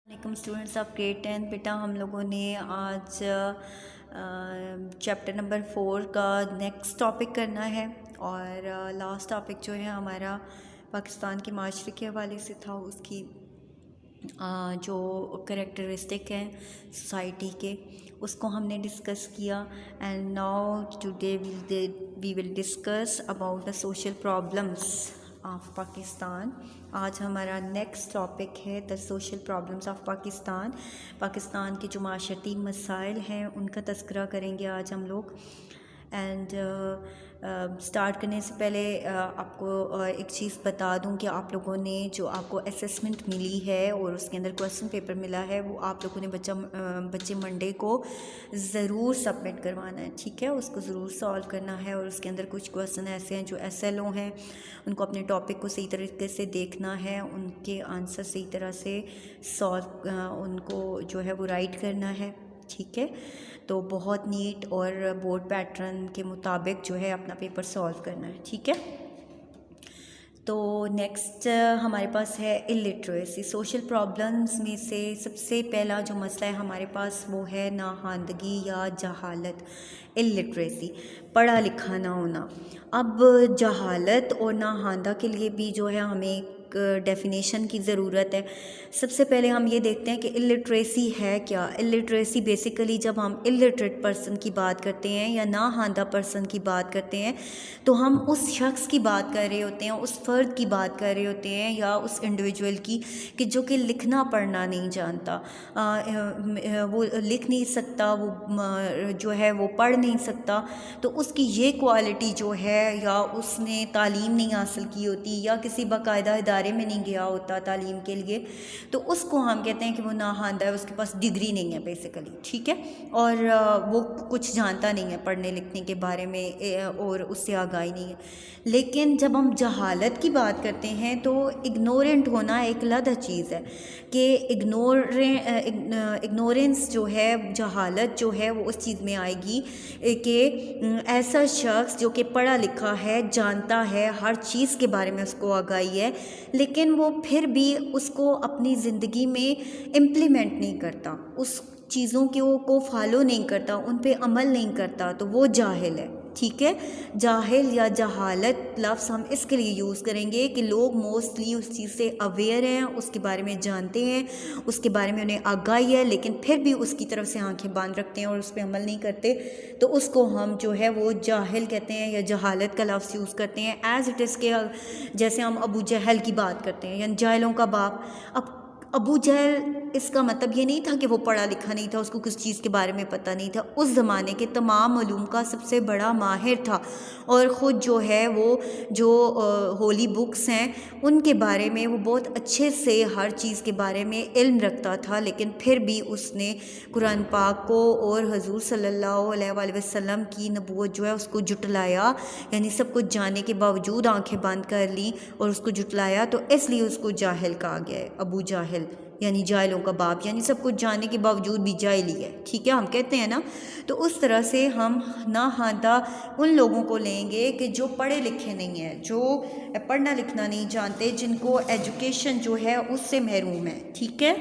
वालेकुम students of grade 10। बेटा हम लोगों ने आज चैप्टर नंबर 4 का नेक्स्ट टॉपिक करना है और लास्ट टॉपिक जो है हमारा पाकिस्तान के माशरे के हवाले से था। उसकी जो करेक्टरिस्टिक हैं सोसाइटी के उसको हमने डिस्कस किया। And now today we will discuss about the social problems of Pakistan. आज हमारा नेक्स्ट टॉपिक है the social problems of Pakistan. Pakistan के जो माशरती मसाइल हैं उनका तज़किरा करेंगे आज हम लोग। एंड स्टार्ट करने से पहले आपको एक चीज़ बता दूं कि आप लोगों ने जो आपको असेसमेंट मिली है और उसके अंदर क्वेश्चन पेपर मिला है वो आप लोगों ने बच्चे मंडे को ज़रूर सबमिट करवाना है, ठीक है। उसको ज़रूर सॉल्व करना है और उसके अंदर कुछ क्वेश्चन ऐसे हैं जो SLO हैं, उनको अपने टॉपिक को सही तरीके से देखना है, उनके आंसर सही तरह से सॉल्व उनको जो है वो राइट करना है, ठीक है। तो बहुत नीट और बोर्ड पैटर्न के मुताबिक जो है अपना पेपर सॉल्व करना है, ठीक है। तो नेक्स्ट हमारे पास है इलिटरेसी। सोशल प्रॉब्लम्स में से सबसे पहला जो मसला है हमारे पास वो है नाहांदगी या जहालत, इलिटरेसी, पढ़ा लिखा ना होना। अब जहालत और नाहांदा के लिए भी जो है हमें डेफिनेशन की ज़रूरत है। सबसे पहले हम ये देखते हैं कि इलिटरेसी है क्या। इलिटरेसी बेसिकली जब हम इलिटरेट पर्सन की बात करते हैं या नाहांदा पर्सन की बात करते हैं तो हम उस शख्स की बात कर रहे होते हैं, उस फ़र्द की बात कर रहे होते हैं या उस इंडिविजुअल की कि जो कि लिखना पढ़ना नहीं जानता, वो लिख नहीं सकता, वो जो है वो पढ़ नहीं सकता। तो उसकी ये क्वालिटी जो है या उसने तालीम नहीं हासिल की होती या किसी बाकायदा इदारे में नहीं गया होता तालीम के लिए, तो उसको हम कहते हैं कि वो नाहांदा है, उसके पास डिग्री नहीं है बेसिकली, ठीक है। और वो कुछ जानता नहीं है पढ़ने लिखने के बारे में और उससे आगाही नहीं है। लेकिन जब हम जहालत की बात करते हैं तो इग्नोरेंट होना एक अलग चीज़ है कि इग्नोरेंस जो है, जहालत जो है वो उस चीज़ में आएगी कि ऐसा शख्स जो कि पढ़ा लिखा है, जानता है, हर चीज़ के बारे में उसको आगाही है, लेकिन वो फिर भी उसको अपनी ज़िंदगी में इम्प्लीमेंट नहीं करता, उस चीज़ों को फॉलो नहीं करता, उन पे अमल नहीं करता, तो वो जाहिल है, ठीक है। जाहिल या जहालत लफ्ज़ हम इसके लिए यूज़ करेंगे कि लोग मोस्टली उस चीज़ से अवेयर हैं, उसके बारे में जानते हैं, उसके बारे में उन्हें आगाही है, लेकिन फिर भी उसकी तरफ से आंखें बांध रखते हैं और उस पर अमल नहीं करते, तो उसको हम जो है वो जाहिल कहते हैं या जहालत का लफ्ज़ यूज़ करते हैं। एज़ इट इज़ के जैसे हम अबू जहल की बात करते हैं यानी जाहिलों का बाप। अब अबू जहल इसका मतलब ये नहीं था कि वो पढ़ा लिखा नहीं था, उसको किस चीज़ के बारे में पता नहीं था, उस ज़माने के तमाम उलूम का सबसे बड़ा माहिर था और ख़ुद जो है वो जो होली बुक्स हैं उनके बारे में वो बहुत अच्छे से हर चीज़ के बारे में इल्म रखता था, लेकिन फिर भी उसने कुरान पाक को और हुज़ूर सल्लल्लाहु अलैहि वसल्लम की नबूवत जो है उसको जुटलाया, यानी सब कुछ जानने के बावजूद आंखें बंद कर ली और उसको जुटलाया, तो इसलिए उसको जाहिल कहा गया है। अबू जाहिल यानी जाहिलों का बाप, यानी सब कुछ जानने के बावजूद भी जाहिल है, ठीक है, हम कहते हैं ना। तो उस तरह से हम नाहांदा उन लोगों को लेंगे कि जो पढ़े लिखे नहीं हैं, जो पढ़ना लिखना नहीं जानते, जिनको एजुकेशन जो है उससे महरूम है, ठीक है।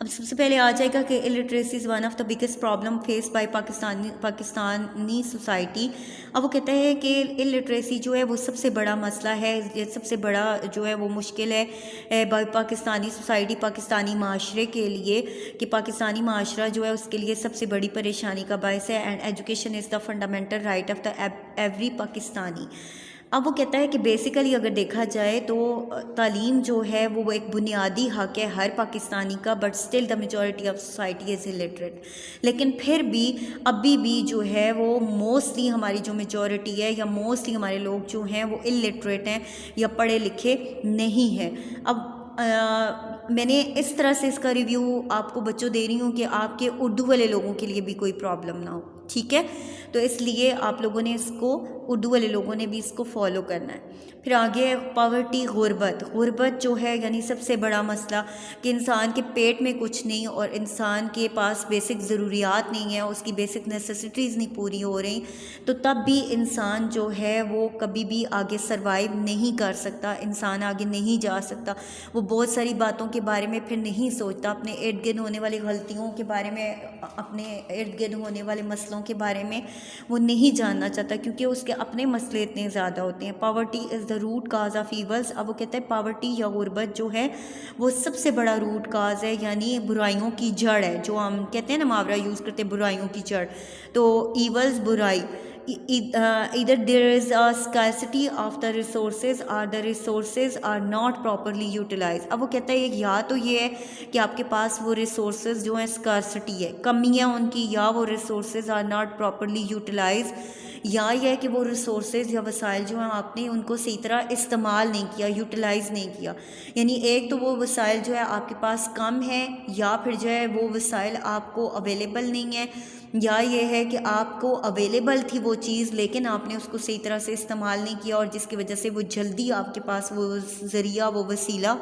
अब सबसे पहले आ जाएगा कि illiteracy is one of the biggest problem face by Pakistani society. अब वो कहता है कि इलिटरेसी जो है वो सबसे बड़ा मसला है, ये सबसे बड़ा जो है वो मुश्किल है बाय पाकिस्तानी सोसाइटी, पाकिस्तानी माशरे के लिए, कि पाकिस्तानी माशरा जो है उसके लिए सबसे बड़ी परेशानी का बायस है। And education is the fundamental right of the every Pakistani. अब वो कहता है कि बेसिकली अगर देखा जाए तो तालीम जो है वो एक बुनियादी हक़ है हर पाकिस्तानी का, but still the majority of society is illiterate. लेकिन फिर भी अभी भी जो है वो मोस्टली हमारी जो मेजॉरिटी है या मोस्टली हमारे लोग जो हैं वो इलिटरेट हैं या पढ़े लिखे नहीं हैं। अब मैंने इस तरह से इसका रिव्यू आपको बच्चों दे रही हूँ कि आपके उर्दू वाले लोगों के लिए भी कोई प्रॉब्लम ना हो, ठीक है। तो इसलिए आप लोगों ने इसको, उर्दू वाले लोगों ने भी इसको फॉलो करना है। फिर आगे पॉवर्टी, गुर्बत जो है यानी सबसे बड़ा मसला कि इंसान के पेट में कुछ नहीं और इंसान के पास बेसिक ज़रूरियात नहीं है, उसकी बेसिक नेसेसिटीज़ नहीं पूरी हो रही, तो तब भी इंसान जो है वो कभी भी आगे सर्वाइव नहीं कर सकता, इंसान आगे नहीं जा सकता। वो बहुत सारी बातों के बारे में फिर नहीं सोचता, अपने इर्द गिर्द होने वाली गलतियों के बारे में, अपने इर्द गिर्द होने वाले मसलों के बारे में वो नहीं जानना चाहता, क्योंकि उसके अपने मसले इतने ज़्यादा होते हैं। Poverty is the root cause of evils. अब वो कहता है पॉवर्टी या गुर्बत जो है वो सबसे बड़ा रूट काज है, यानी बुराइयों की जड़ है। जो हम कहते हैं ना, मुहावरा यूज़ करते हैं, बुराइयों की जड़। तो ईवल्स बुराई, either there is a scarcity of the resources or the resources are not properly utilized। अब वो कहता है या तो ये है कि आपके पास वो resources जो हैं scarcity है, कमी है उनकी, या वो resources are not properly utilized, या यह है कि वो रिसोर्सेज या वसाइल जो हैं आपने उनको सही तरह इस्तेमाल नहीं किया, यूटिलाइज़ नहीं किया। यानी एक तो वो वसाइल जो है आपके पास कम है, या फिर जो है वो वसाइल आपको अवेलेबल नहीं है, या ये है कि आपको अवेलेबल थी वो चीज़ लेकिन आपने उसको सही तरह से इस्तेमाल नहीं किया, और जिसकी वजह से वो जल्दी आपके पास वो ज़रिया, वो वसीला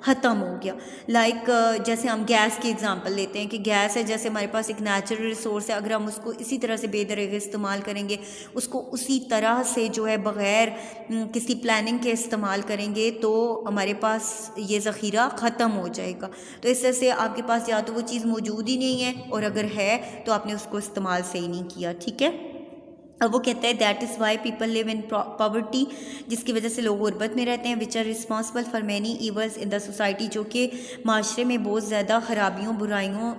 ख़त्म हो गया। लाइक जैसे हम गैस की एग्ज़ाम्पल लेते हैं कि गैस है, जैसे हमारे पास एक नेचुरल रिसोर्स है, अगर हम उसको इसी तरह से बेदरगे इस्तेमाल करेंगे, उसको उसी तरह से जो है बग़ैर किसी प्लानिंग के इस्तेमाल करेंगे, तो हमारे पास ये ज़ख़ीरा ख़त्म हो जाएगा। तो इस तरह से आपके पास या तो वो चीज़ मौजूद ही नहीं है, और अगर है तो आपने उसको इस्तेमाल सही नहीं किया। ठीक है। अब वो कहता है that is why people live in poverty, जिसकी वजह से लोग गुर्बत में रहते हैं, which are responsible for many evils in the society, जो कि माशरे में बहुत ज़्यादा ख़राबियों, बुराइयों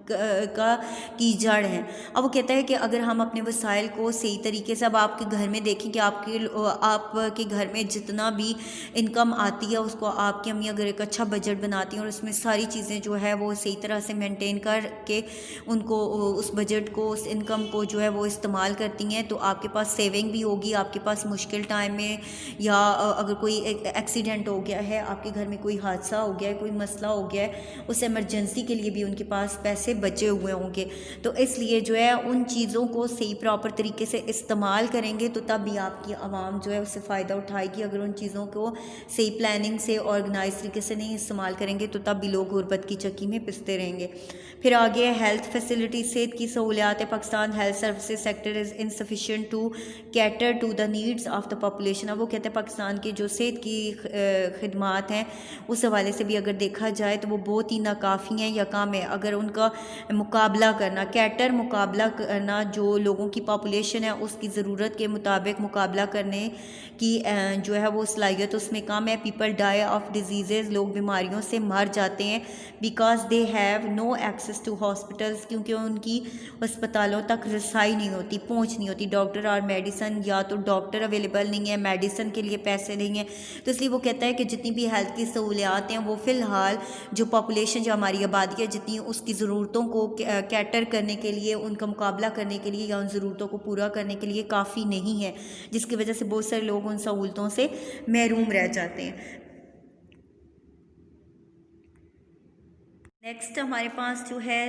का की जड़ हैं। अब वो कहता है कि अगर हम अपने वसाइल को सही तरीके से, अब आपके घर में देखें कि आपके घर में जितना भी इनकम आती है उसको आपकी अम्मी अगर एक अच्छा बजट बनाती हैं और उसमें सारी चीज़ें जो है वो सही तरह से मेंटेन करके उनको उस बजट को, उस इनकम को जो है वो इस्तेमाल करती हैं, तो आपके पास सेविंग भी होगी। आपके पास मुश्किल टाइम में, या अगर कोई एक्सीडेंट हो गया है, आपके घर में कोई हादसा हो गया है, कोई मसला हो गया है, उस एमरजेंसी के लिए भी उनके पास पैसे बचे हुए होंगे। तो इसलिए जो है उन चीज़ों को सही प्रॉपर तरीके से इस्तेमाल करेंगे तो तब भी आपकी आवाम जो है उससे फ़ायदा उठाएगी। अगर उन चीज़ों को सही प्लानिंग से, ऑर्गेनाइज तरीके से नहीं इस्तेमाल करेंगे तो तब भी लोग गुर्बत की चक्की में पिसते रहेंगे। फिर आगे हेल्थ फैसिलिटी, सेहत की सहूलियात है। Pakistan health services sector is insufficient to cater to the needs of the population. अब वो कहते हैं पाकिस्तान की जो सेहत की खिदमात हैं उस हवाले से भी अगर देखा जाए तो वो बहुत ही नाकाफ़ी हैं या कम है। अगर उनका मुकाबला करना, कैटर मुकाबला करना, जो लोगों की पॉपुलेशन है उसकी ज़रूरत के मुताबिक मुकाबला करने की जो है वो सलाहियत उसमें कम है। पीपल डाई ऑफ डिजीज़, लोग बीमारियों से मर जाते हैं because they have no access to hospitals, क्योंकि उनकी अस्पतालों तक रसाई नहीं होती, पहुंच नहीं होती डॉक्टर और मेडिसन, या तो डॉक्टर अवेलेबल नहीं है, मेडिसन के लिए पैसे नहीं हैं। तो इसलिए वो कहता है कि जितनी भी हेल्थ की सहूलियात हैं वो फ़िलहाल जो पॉपुलेशन, जो हमारी आबादी है, जितनी उसकी ज़रूरतों को कैटर करने के लिए, उनका मुकाबला करने के लिए या उन ज़रूरतों को पूरा करने के लिए काफ़ी नहीं है, जिसकी वजह से बहुत सारे लोग उन सहूलतों से महरूम रह जाते हैं। नेक्स्ट हमारे पास जो है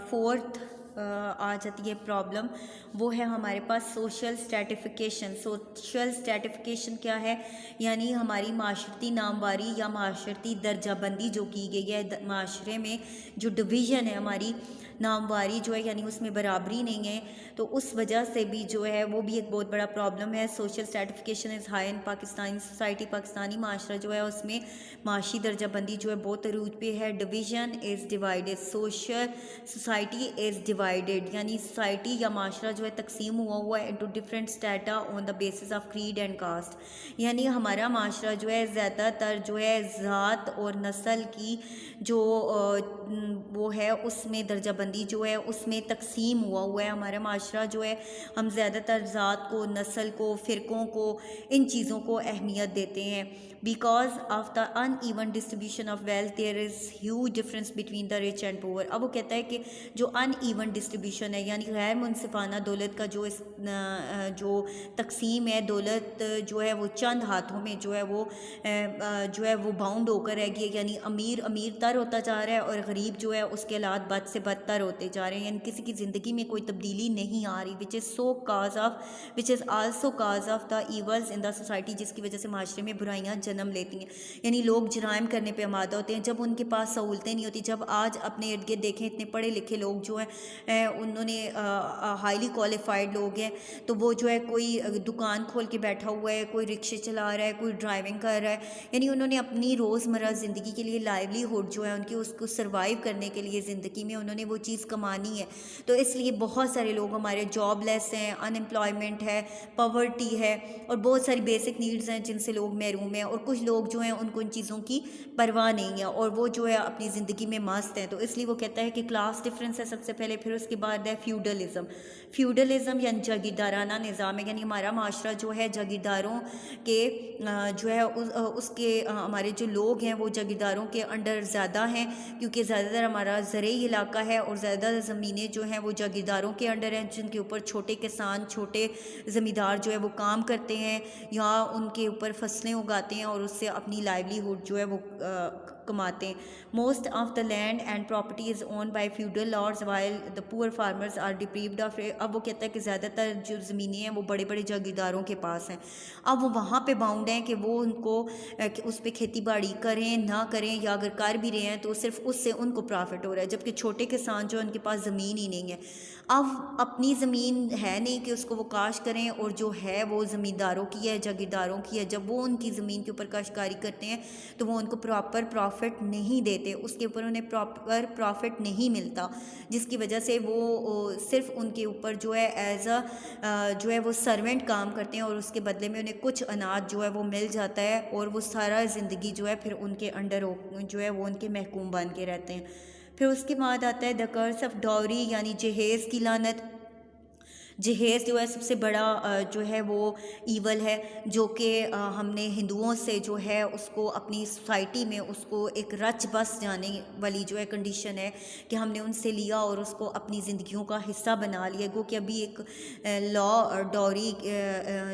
फोर्थ आ जाती है प्रॉब्लम, वो है हमारे पास सोशल स्ट्रैटिफिकेशन। सोशल स्ट्रैटिफिकेशन क्या है? यानी हमारी माशरती नामवारी या माशरती दर्जाबंदी जो की गई है, माशरे में जो डिवीज़न है हमारी नामवारी जो है, यानी उसमें बराबरी नहीं है, तो उस वजह से भी जो है वो भी एक बहुत बड़ा प्रॉब्लम है। Social stratification is high in Pakistani society, Pakistani माशरा जो है उसमें माशी दर्जाबंदी जो है बहुत अरूज पे है। Division is divided, social society is divided, यानी सोसाइटी या माशरा जो है तकसीम हुआ है into different strata on the basis of creed and caste. यानी हमारा माशरा जो है ज़्यादातर जो है ज़ात और नस्ल की जो वो है उसमें दर्जाबंदी जो है उसमें तकसीम हुआ है। हमारा माशरा जो है हम ज़्यादातर ज़ात को, नस्ल को, फ़िरक़ों को, इन चीज़ों को अहमियत देते हैं। Because of the uneven distribution of wealth there is huge difference between the rich and poor. अब वो कहता है कि जो अनइवन डिस्ट्रीब्यूशन है, यानी गैर मुनसिफाना दौलत का जो तकसीम है, दौलत जो है वो चंद हाथों में जो है वो बाउंड होकर रह गई है। यानी अमीर अमीर तर होता जा रहा है और गरीब जो है उसके हालात बद से बदतर बदतर होते जा रहे हैं, यानी किसी की ज़िंदगी में कोई तब्दीली नहीं आ रही, which is also cause of the evils in the society, जिसकी वजह से माशरे में बुराइयाँ जन्म लेती हैं। यानी लोग जराइम करने पे आमादा होते हैं जब उनके पास सहूलतें नहीं होती। जब आज अपने इर्द गिर्द देखें, इतने पढ़े लिखे लोग जो हैं उन्होंने हाईली क्वालिफाइड लोग हैं, तो वो जो है कोई दुकान खोल के बैठा हुआ है, कोई रिक्शे चला रहा है, कोई ड्राइविंग कर रहा है, यानी उन्होंने अपनी रोज़मर्रा ज़िंदगी के लिए लाइवलीहुड जो है उनकी, उसको सर्वाइव करने के लिए ज़िंदगी में उन्होंने वो चीज़ कमानी है। तो इसलिए बहुत सारे लोग हमारे जॉबलेस हैं, अनएम्प्लॉयमेंट है, पॉवर्टी है, और बहुत सारी बेसिक नीड्स हैं जिनसे लोग महरूम हैं। और कुछ लोग जो हैं उनको इन चीज़ों की परवाह नहीं है और वो जो है अपनी ज़िंदगी में मस्त हैं। तो इसलिए वो कहता है कि क्लास डिफरेंस है सबसे पहले, फिर उसके बाद है फ्यूडलिज़म यानी जागीरदाराना निज़ाम है, यानी हमारा माशरा जो है जागीरदारों के जो है उसके हमारे जो लोग हैं वो जागीरदारों के अंडर ज़्यादा हैं, क्योंकि ज़्यादातर हमारा ज़रूरी इलाका है और ज़्यादा ज़मीनें जो हैं वो जागीरदारों के अंडर हैं, जिनके ऊपर छोटे किसान, छोटे ज़मींदार जो है वो काम करते हैं या उनके ऊपर फसलें उगाते हैं और उससे अपनी लाइवलीहुड जो है वो कमाते हैं। Most of the land and property is own by feudal lords while the poor farmers are deprived of. अब वो कहता है कि ज़्यादातर जो ज़मीनें हैं वो बड़े बड़े जागीरदारों के पास हैं। अब वो वहाँ पे बाउंड हैं कि वो उनको उस पर खेती बाड़ी करें ना करें, या अगर कर भी रहे हैं तो सिर्फ उससे उनको प्रॉफिट हो रहा है, जबकि छोटे किसान जो उनके पास ज़मीन ही नहीं है। अब अपनी ज़मीन है नहीं कि उसको वो काश करें, और जो है वो ज़मींदारों की है, जागीरदारों की है। जब वो उनकी ज़मीन के ऊपर काश्तकारी करते हैं तो वो उनको प्रॉपर प्रॉफिट नहीं देते, उसके ऊपर उन्हें प्रॉपर प्रॉफिट नहीं मिलता, जिसकी वजह से वो सिर्फ उनके ऊपर जो है एज जो है वो सर्वेंट काम करते हैं और उसके बदले में उन्हें कुछ अनाज जो है वो मिल जाता है, और वो सारा ज़िंदगी जो है फिर उनके अंडर जो है वो उनके महकूम बन के रहते हैं। फिर उसके बाद आता है द कर्स ऑफ डॉरी यानी जहेज़ की लानत। जहेज़ जो है सबसे बड़ा जो है वो ईवल है, जो कि हमने हिंदुओं से जो है उसको अपनी सोसाइटी में उसको एक रच बस जाने वाली जो है कंडीशन है कि हमने उनसे लिया और उसको अपनी ज़िंदगियों का हिस्सा बना लिया। गो कि अभी एक लॉ डॉरी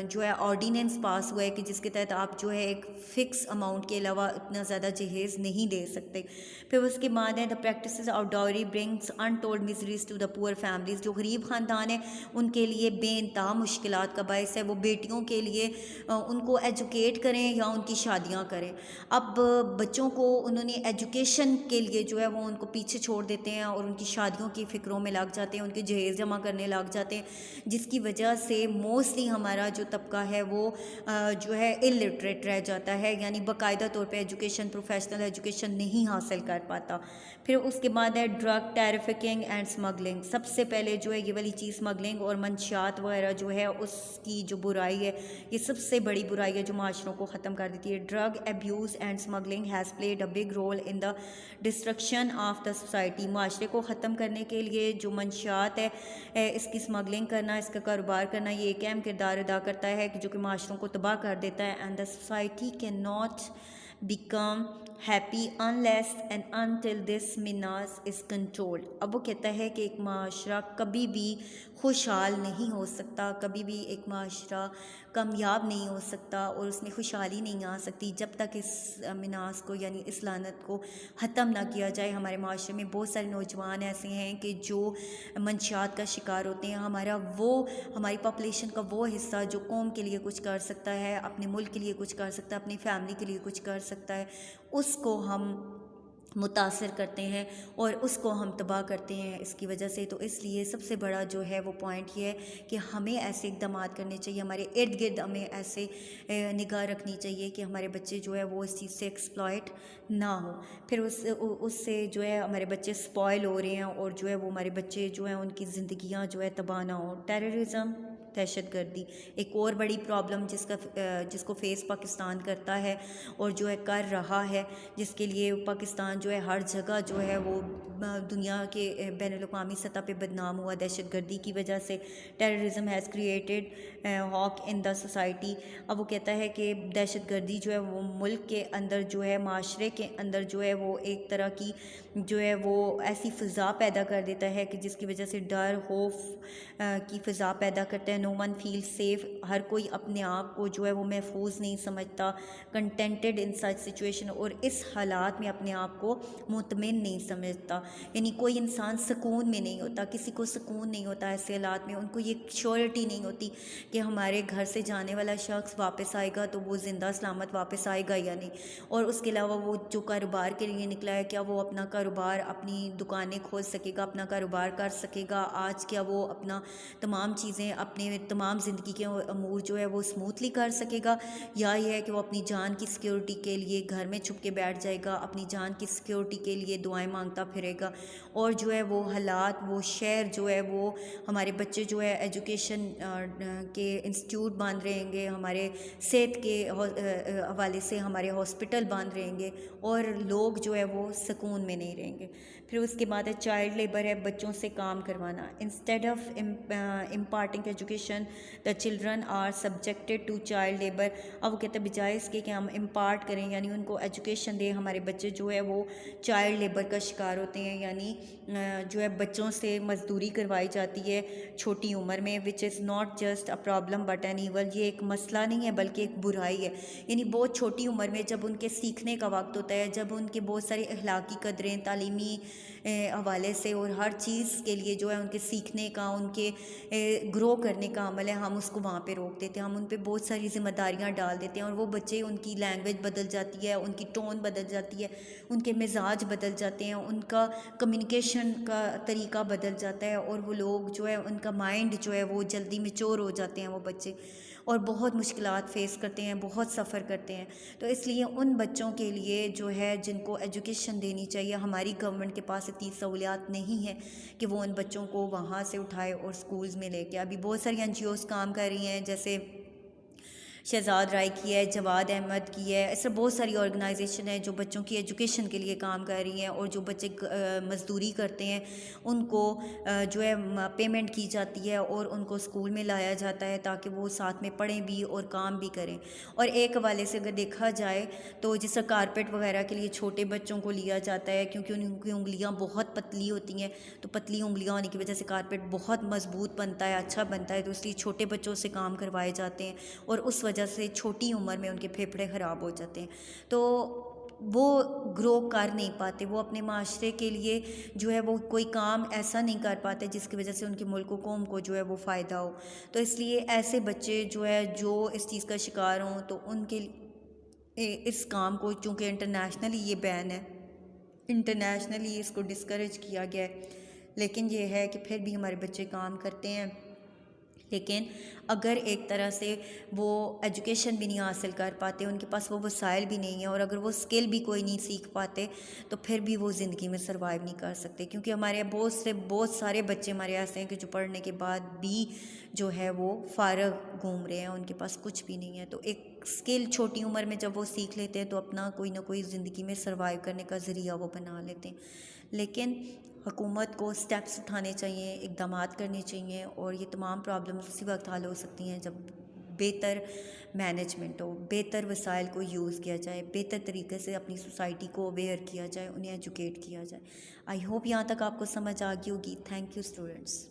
जो है ऑर्डिनेंस पास हुआ है कि जिसके तहत आप जो है एक फ़िक्स अमाउंट के अलावा इतना ज़्यादा जहेज़ नहीं दे सकते। फिर उसके बाद है the practice of dowry brings untold miseries to the poor families. जो गरीब ख़ानदान है उनके लिए बेइंतहा मुश्किलात का बायस है। वो बेटियों के लिए उनको एजुकेट करें या उनकी शादियां करें। अब बच्चों को उन्होंने एजुकेशन के लिए जो है वो उनको पीछे छोड़ देते हैं और उनकी शादियों की फ़िक्रों में लग जाते हैं, उनके जहेज़ जमा करने लग जाते हैं, जिसकी वजह से मोस्टली हमारा जो तबका है वो जो है इलिटरेट रह जाता है, यानी बाकायदा तौर पे एजुकेशन, प्रोफेशनल एजुकेशन नहीं हासिल कर पाता। फिर उसके बाद है ड्रग ट्रैफिकिंग एंड स्मगलिंग। सबसे पहले जो है ये वाली चीज़ स्मगलिंग और मंशियात वगैरह जो है उसकी जो बुराई है, ये सबसे बड़ी बुराई है जो माशरों को ख़त्म कर देती है। Drug abuse and smuggling has played a big role in the destruction of the society. माशरे को ख़त्म करने के लिए जो मंशियात है इसकी स्मगलिंग करना, इसका कारोबार करना, ये एक अहम किरदार अदा करता है कि जो कि माशरों को तबाह कर देता है। And the society can not become happy unless and until this menace is controlled। अब वो कहता है कि एक माशरा कभी भी खुशहाल नहीं हो सकता, कभी भी एक माशरा कामयाब नहीं हो सकता और उसमें खुशहाली नहीं आ सकती जब तक इस मिनास को यानी इस लानत को ख़त्म ना किया जाए। हमारे माशरे में बहुत सारे नौजवान ऐसे हैं कि जो मंशियात का शिकार होते हैं। हमारी पॉपुलेशन का वो हिस्सा जो कौम के लिए कुछ कर सकता है, अपने मुल्क के लिए कुछ कर सकता है, अपनी फैमिली के लिए कुछ कर सकता है, उसको हम मुतासर करते हैं और उसको हम तबाह करते हैं इसकी वजह से। तो इसलिए सबसे बड़ा जो है वो पॉइंट ये है कि हमें ऐसे इक़दाम करने चाहिए, हमारे इर्द गिर्द हमें ऐसे निगाह रखनी चाहिए कि हमारे बच्चे जो है वो इस चीज़ से एक्सप्लॉइट ना हो। फिर उससे जो है हमारे बच्चे स्पॉइल हो रहे हैं और जो है वो हमारे बच्चे जो हैं उनकी ज़िंदगियाँ जो है तबाह ना हो। टेररिज़म, दहशतगर्दी एक और बड़ी प्रॉब्लम जिसको फेस पाकिस्तान करता है और जो है कर रहा है, जिसके लिए पाकिस्तान जो है हर जगह जो है वो दुनिया के बैनुल-अक़वामी सतह पे बदनाम हुआ दहशतगर्दी की वजह से। Terrorism has created havoc in the society. अब वो कहता है कि दहशतगर्दी जो है वो मुल्क के अंदर जो है, माशरे के अंदर जो है वो एक तरह की जो है वो ऐसी फ़िज़ा पैदा कर देता है कि जिसकी वजह से डर, खौफ की फ़िज़ा पैदा करता है। नो वन फील सेफ़ हर कोई अपने आप को जो है वो महफूज नहीं समझता, कंटेंटेड इन सच सिचुएशन, और इस हालात में अपने आप को मुतमिन नहीं समझता। यानी कोई इंसान सुकून में नहीं होता, किसी को सुकून नहीं होता ऐसे हालात में। उनको ये श्योरिटी नहीं होती कि हमारे घर से जाने वाला शख्स वापस आएगा तो वो ज़िंदा सलामत वापस आएगा या नहीं। और उसके अलावा वो जो कारोबार के लिए निकला है, क्या वो अपना कारोबार, अपनी दुकानें खोल सकेगा, अपना कारोबार कर सकेगा आज, क्या वो अपना तमाम चीज़ें, अपने तमाम ज़िंदगी के अमूर जो है वो स्मूथली कर सकेगा, या ये है कि वो अपनी जान की सिक्योरिटी के लिए घर में छुप के बैठ जाएगा, अपनी जान की सिक्योरिटी के लिए दुआएं मांगता फिरेगा। और जो है वो हालात, वो शहर जो है वो, हमारे बच्चे जो है एजुकेशन के इंस्टीट्यूट बंद रहेंगे, हमारे सेहत के हवाले से हमारे हॉस्पिटल बंद रहेंगे, और लोग जो है वो सुकून में नहीं रहेंगे। फिर उसके बाद है चाइल्ड लेबर, है बच्चों से काम करवाना। Instead of imparting education the children are subjected to child labour. अब वो कहते हैं बजाय इसके कि हम इम्पार्ट करें, यानी उनको एजुकेशन दें, हमारे बच्चे जो है वो चाइल्ड लेबर का शिकार होते हैं। यानी जो है बच्चों से मजदूरी करवाई जाती है छोटी उम्र में, which is not just a problem but N evil. ये एक मसला नहीं है बल्कि एक बुराई है। यानी बहुत छोटी उम्र में जब उनके सीखने का वक्त होता है, जब उनके बहुत सारी अखलाकी कदरें तालीमी हवाले से और हर चीज़ के लिए जो है उनके सीखने का, उनके ग्रो करने का अमल है, हम उसको वहाँ पे रोक देते हैं। हम उन पे बहुत सारी जिम्मेदारियाँ डाल देते हैं, और वो बच्चे, उनकी लैंग्वेज बदल जाती है, उनकी टोन बदल जाती है, उनके मिजाज बदल जाते हैं, उनका कम्युनिकेशन का तरीका बदल जाता है, और वो लोग जो है उनका माइंड जो है वो जल्दी मैच्योर हो जाते हैं वो बच्चे, और बहुत मुश्किलात फेस करते हैं, बहुत सफ़र करते हैं। तो इसलिए उन बच्चों के लिए जो है जिनको एजुकेशन देनी चाहिए, हमारी गवर्नमेंट के पास इतनी सहूलियात नहीं है कि वो उन बच्चों को वहाँ से उठाए और स्कूल्स में लेके। अभी बहुत सारी NGOs काम कर रही हैं, जैसे शहजाद राय की है, जवाद अहमद की है, ऐसे बहुत सारी ऑर्गेनाइजेशन है जो बच्चों की एजुकेशन के लिए काम कर रही हैं, और जो बच्चे मजदूरी करते हैं उनको जो है पेमेंट की जाती है और उनको स्कूल में लाया जाता है ताकि वो साथ में पढ़ें भी और काम भी करें। और एक हवाले से अगर देखा जाए तो जिस कारपेट वगैरह के लिए छोटे बच्चों को लिया जाता है, क्योंकि उनकी उंगलियां बहुत पतली होती हैं, तो पतली उंगलियां होने की वजह से कारपेट बहुत मजबूत बनता है, अच्छा बनता है, तो इसलिए छोटे बच्चों से काम करवाए जाते हैं, और उस वजह से छोटी उम्र में उनके फेफड़े ख़राब हो जाते हैं, तो वो ग्रो कर नहीं पाते, वो अपने माशरे के लिए जो है वो कोई काम ऐसा नहीं कर पाते जिसकी वजह से उनके मुल्क कौम को जो है वो फ़ायदा हो। तो इसलिए ऐसे बच्चे जो है जो इस चीज़ का शिकार हों, तो उनके इस काम को, चूँकि इंटरनेशनली ये बैन है, इंटरनेशनली इसको डिस्करेज किया गया है, लेकिन ये है कि फिर भी हमारे बच्चे काम करते हैं। लेकिन अगर एक तरह से वो एजुकेशन भी नहीं हासिल कर पाते, उनके पास वो वसाइल भी नहीं है, और अगर वो स्किल भी कोई नहीं सीख पाते, तो फिर भी वो ज़िंदगी में सर्वाइव नहीं कर सकते। क्योंकि हमारे बहुत सारे बच्चे हमारे ऐसे हैं कि जो पढ़ने के बाद भी जो है वो फ़ारग घूम रहे हैं, उनके पास कुछ भी नहीं है। तो एक स्किल छोटी उम्र में जब वो सीख लेते हैं तो अपना कोई ना कोई ज़िंदगी में सर्वाइव करने का ज़रिया वो बना लेते हैं। लेकिन हुकूमत को स्टेप्स उठाने चाहिए, इक़दामात करने चाहिए, और ये तमाम प्रॉब्लम्स उसी वक्त हल हो सकती हैं जब बेहतर मैनेजमेंट हो, बेहतर वसाइल को यूज़ किया जाए, बेहतर तरीके से अपनी सोसाइटी को अवेयर किया जाए, उन्हें एजुकेट किया जाए। आई होप यहाँ तक आपको समझ आ गई होगी। Thank you students.